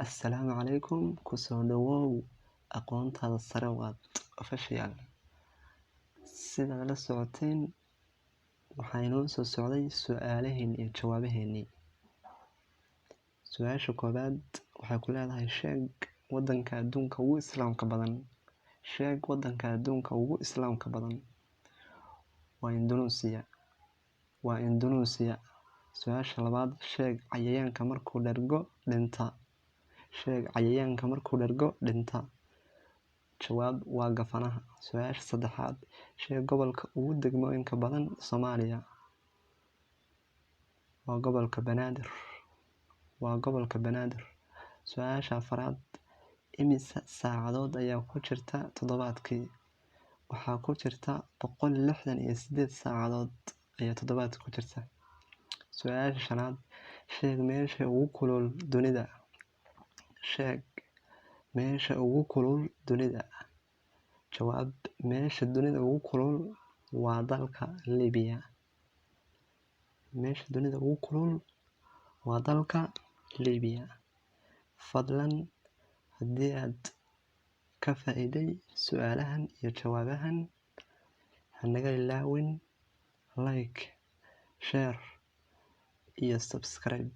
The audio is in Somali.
Assalaamu calaykum kusoo dhawow aqoontaada sare waad official. Sidaad la socoteen waxaa inoo soo socday su'aalaheen iyo jawaabaheennii. Su-aasha koowaad waxay ku leedahay sheeg waddanka adduunka ugu islaamka badan. Sheeg waddanka adduunka ugu islaamka badan. Waa Indonesia. Su-aasha labaad sheeg cayayaanka markuu dhergo dhinta. Sheeg cayayaanka markuu dhergo dhinta. Jawaab waa gafanaha. Su-aasha saddexaad sheeg gobolka ugu degmooyinka badan Soomaaliya. Waa gobolka Banaadir. Su-aasha afaraad imisa saacadood ayaa ku jirta toddobaadkii. Waxaa ku jirta 168 saacadood ayaa toddobaadkii ku jirta. Su-aasha shanaad sheeg meesha ugu kulul dunida. Sheeg meesha ugu kulul dunida. Jawaab meesha dunida ugu kulul waa dalka Liibiya. Meesha dunida ugu kulul waa dalka Liibiya. Fadlan haddii aad ka faa'iiday su'aalahan iyo jawaabahan hanaga ilaawin like, share iyo subscribe.